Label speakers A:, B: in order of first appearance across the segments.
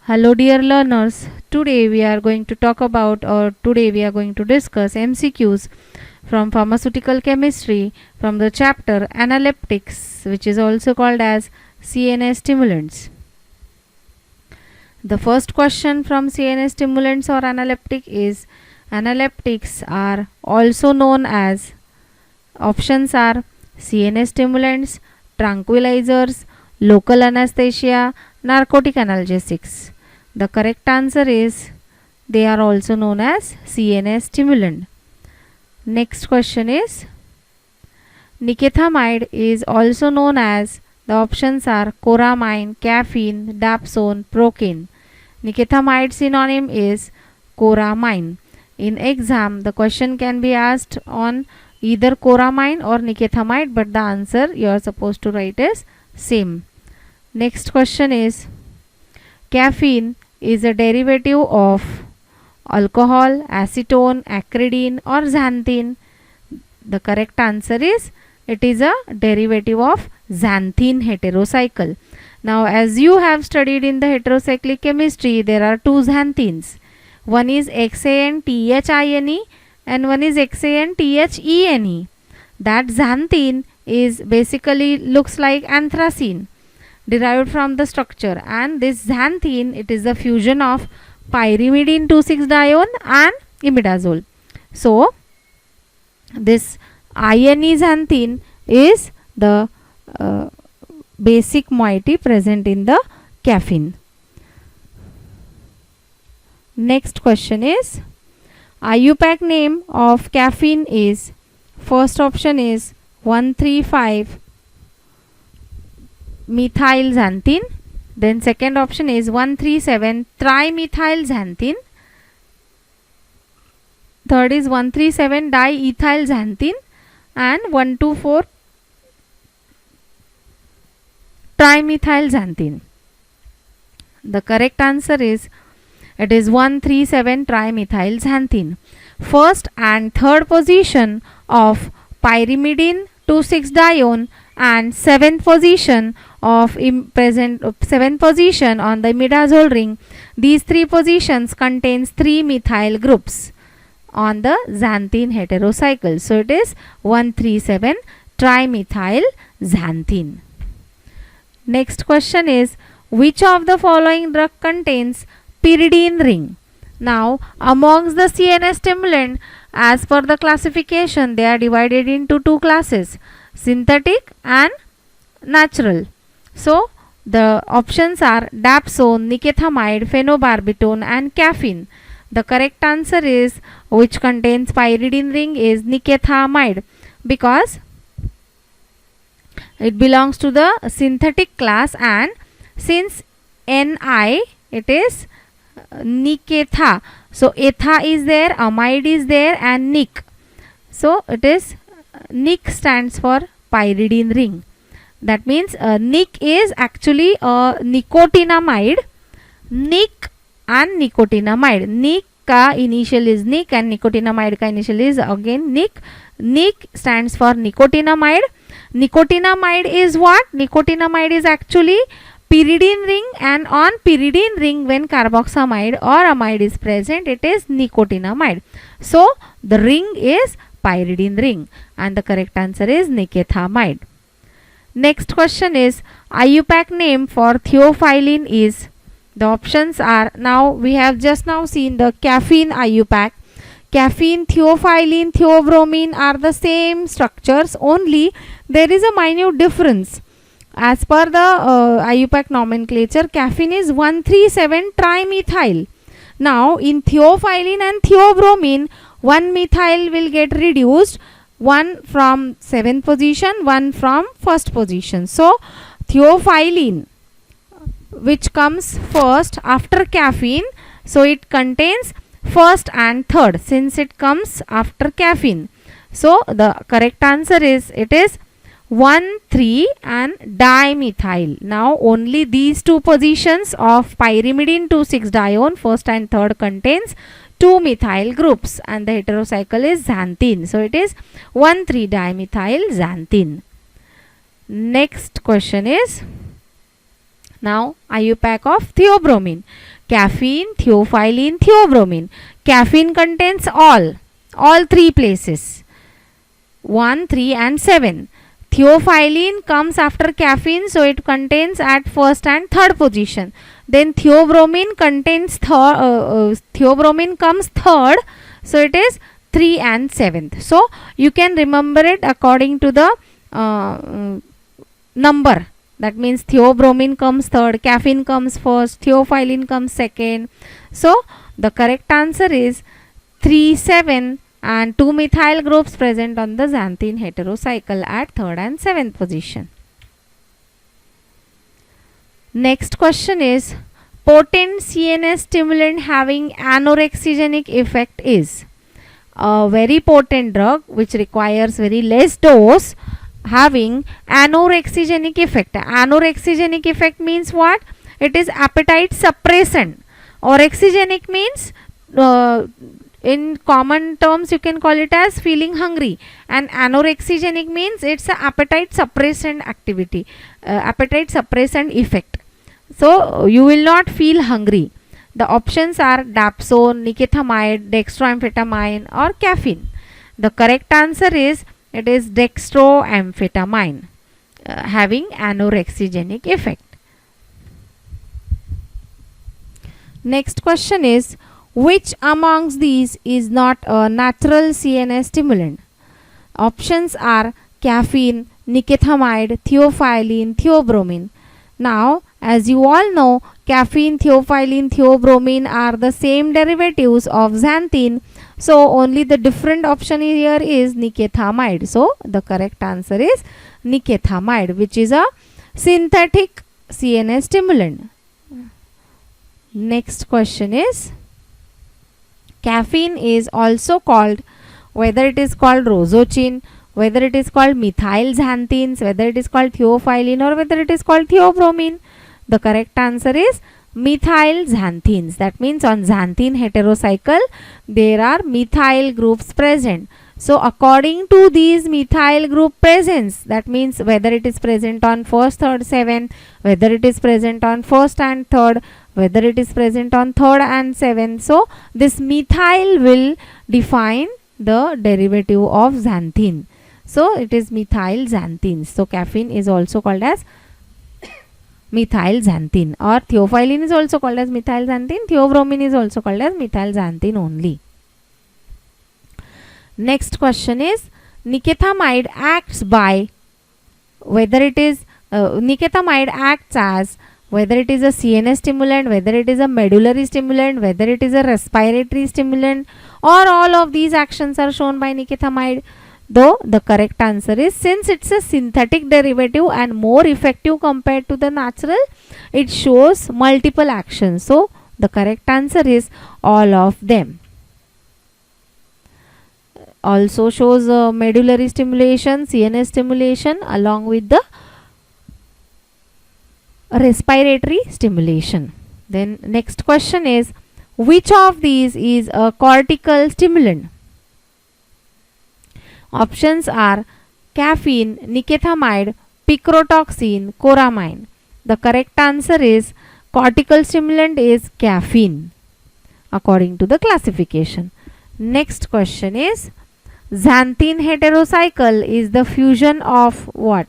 A: Hello dear learners, today we are going to discuss MCQs from pharmaceutical chemistry from the chapter analeptics, which is also called as CNS stimulants. The first question from CNS stimulants or analeptic is: analeptics are also known as, options are CNS stimulants, tranquilizers, local anesthesia, narcotic analgesics. The correct answer is they are also known as CNS stimulant. Next question is: nicotinamide is also known as, the options are coramine, caffeine, dapsone, procaine. Nicotinamide synonym is coramine. In exam, the question can be asked on either coramine or nicotinamide, but the answer you are supposed to write is same. Next question is: caffeine is a derivative of alcohol, acetone, acridine or xanthine. The correct answer is it is a derivative of xanthine heterocycle. Now, as you have studied in the heterocyclic chemistry, there are two xanthines. One is xanthine and one is xanthene. That xanthine is basically looks like anthracene, derived from the structure, and this xanthine, it is the fusion of pyrimidine 2,6-dione and imidazole. So this INE xanthine is the basic moiety present in the caffeine. Next question is: IUPAC name of caffeine is, first option is 1,3,5 methyl xanthine, then second option is 1,3,7 trimethyl xanthine, third is 1,3,7 diethyl xanthine, and 1,2,4 trimethyl xanthine. The correct answer is it is 1,3,7 trimethyl xanthine. First and third position of pyrimidine 2,6-dione and seventh position of seventh position on the imidazole ring, these three positions contains 3 methyl groups on the xanthine heterocycle. So it is 1,3,7 trimethyl xanthine. Next question is: which of the following drug contains pyridine ring? Now, amongst the CNS stimulant, as per the classification, they are divided into two classes: synthetic and natural. So the options are dapsone, nicotinamide, phenobarbital and caffeine. The correct answer is, which contains pyridine ring, is nicotinamide, because it belongs to the synthetic class, and since Ni, it is niketha. So etha is there, amide is there, and nic. So it is nic stands for pyridine ring. That means nic is actually a nicotinamide. Nic and nicotinamide. Nic ka initial is nic and nicotinamide ka initial is again nic. Nic stands for nicotinamide. Nicotinamide is what? Nicotinamide is actually pyridine ring, and on pyridine ring, when carboxamide or amide is present, it is nicotinamide. So the ring is pyridine ring, and the correct answer is nicotinamide. Next question is: IUPAC name for theophylline is, the options are, now we have just now seen the caffeine IUPAC. Caffeine, theophylline, theobromine are the same structures, only there is a minute difference. As per the IUPAC nomenclature, caffeine is 1,3,7 trimethyl. Now in theophylline and theobromine, one methyl will get reduced, one from 7th position, one from 1st position. So theophylline, which comes first after caffeine, so it contains first and third, since it comes after caffeine. So the correct answer is, it is 1,3 and dimethyl. Now only these two positions of pyrimidine 2,6-dione, first and third, contains 2 methyl groups, and the heterocycle is xanthine. So it is 1,3 dimethyl xanthine. Next question is, now IUPAC of theobromine. caffeine, theophylline, theobromine. Caffeine contains all three places, 1, 3 and 7. Theophylline comes after caffeine, so it contains at first and third position. Then theobromine theobromine comes third, so it is 3 and 7th. So you can remember it according to the number. That means theobromine comes third, caffeine comes first, theophylline comes second. So the correct answer is 3, 7 and 2 methyl groups present on the xanthine heterocycle at third and 7th position. Next question is, potent CNS stimulant having anorexigenic effect is a very potent drug which requires very less dose having anorexigenic effect. Anorexigenic effect means what? It is appetite suppressant. Orexigenic means in common terms you can call it as feeling hungry, and anorexigenic means it's a appetite suppressant activity, appetite suppressant effect. So you will not feel hungry. The options are dapsone, nicotinamide, dextroamphetamine or caffeine. The correct answer is it is dextroamphetamine having anorexigenic effect. Next question is, which amongst these is not a natural CNS stimulant? Options are caffeine, nicotinamide, theophylline, theobromine. Now, as you all know, caffeine, theophylline, theobromine are the same derivatives of xanthine. So, only the different option here is nicotinamide. So, the correct answer is nicotinamide, which is a synthetic CNS stimulant. Next question is, caffeine is also called, whether it is called rosocin, whether it is called methyl xanthines, whether it is called theophylline or whether it is called theobromine. The correct answer is methyl xanthines. That means on xanthine heterocycle there are methyl groups present. So according to these methyl group presence, that means whether it is present on first, third, 7, whether it is present on first and third, whether it is present on third and 7. So this methyl will define the derivative of xanthine. So it is methyl xanthines. So caffeine is also called as methyl xanthine, or theophylline is also called as methyl xanthine, theobromine is also called as methyl xanthine only. Next question is, nicotinamide acts by, whether it is nicotinamide acts as, whether it is a CNS stimulant, whether it is a medullary stimulant, whether it is a respiratory stimulant, or all of these actions are shown by nicotinamide. Though the correct answer is, since it's a synthetic derivative and more effective compared to the natural, it shows multiple actions. So the correct answer is all of them. Also shows medullary stimulation, CNS stimulation along with the respiratory stimulation. Then next question is, which of these is a cortical stimulant? Options are caffeine, nicotinamide, picrotoxin, coramine. The correct answer is cortical stimulant is caffeine according to the classification. Next question is, xanthine heterocycle is the fusion of what?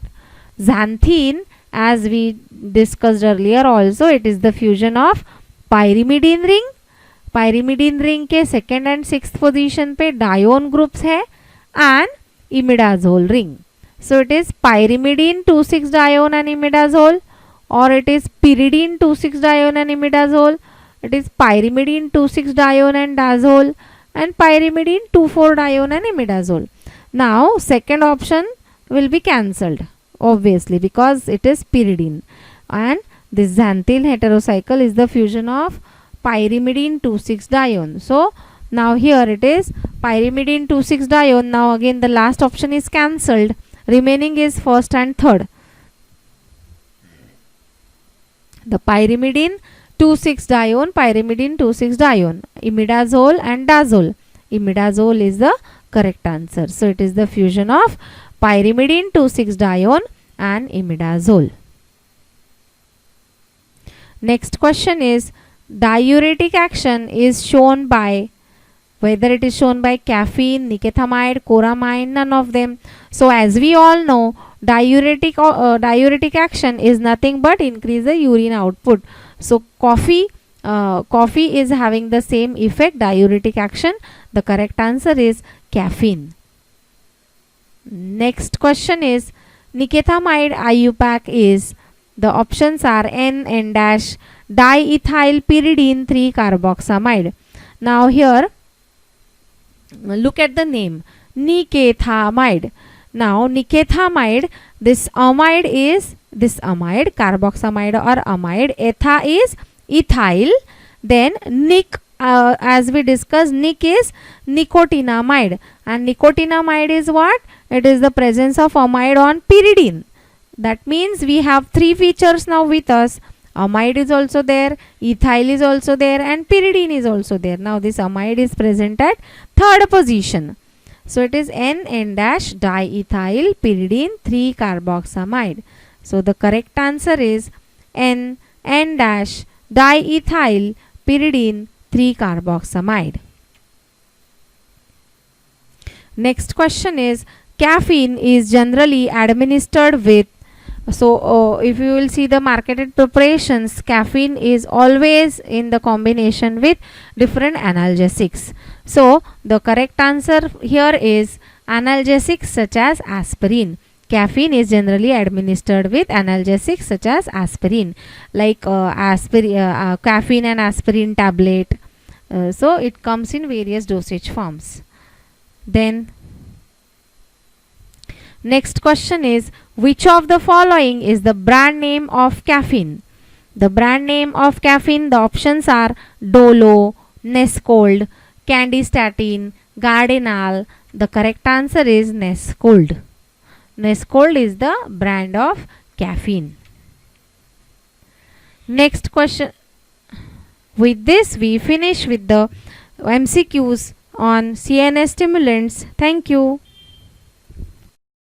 A: Xanthine, as we discussed earlier also, it is the fusion of pyrimidine ring. Pyrimidine ring के second and sixth position पे dione groups है and imidazole ring. So it is pyrimidine 2,6 dione and imidazole, or it is pyridine 2,6 dione and imidazole, it is pyrimidine 2,6 dione and dazole, and pyrimidine 2,4 dione and imidazole. Now second option will be cancelled obviously because it is pyridine, and this xanthine heterocycle is the fusion of pyrimidine 2,6 dione. So now here it is pyrimidine 2,6 dione. Now again the last option is cancelled. Remaining is first and third. The pyrimidine 2,6 dione, pyrimidine 2,6 dione, imidazole and dazole. Imidazole is the correct answer. So it is the fusion of pyrimidine 2,6 dione and imidazole. Next question is, diuretic action is shown by, whether it is shown by caffeine, nicotinamide, coramine, none of them. So as we all know, diuretic action is nothing but increase the urine output. So coffee is having the same effect, diuretic action. The correct answer is caffeine. Next question is nicotinamide IUPAC is, the options are N dash diethyl pyridine 3-carboxamide. Now here look at the name, nicotinamide. Now nicotinamide, this amide is this amide, carboxamide or amide, etha is ethyl, then nic, as we discussed, nic is nicotinamide, and nicotinamide is what? It is the presence of amide on pyridine. That means we have three features now with us. Amide is also there, ethyl is also there, and pyridine is also there. Now this amide is present at third position. So it is N dash diethyl pyridine 3-carboxamide. So the correct answer is N dash diethyl pyridine 3-carboxamide. Next question is caffeine is generally administered with. So if you will see the marketed preparations, caffeine is always in the combination with different analgesics. So the correct answer here is analgesics such as aspirin. Caffeine is generally administered with analgesics such as aspirin, like caffeine and aspirin tablet. So it comes in various dosage forms. Then next question is, which of the following is the brand name of caffeine? The brand name of caffeine, the options are Dolo, Nescold, Candistatin, Gardinal. The correct answer is Nescold. Nescold is the brand of caffeine. Next question. With this we finish with the MCQs on CNS stimulants. Thank you.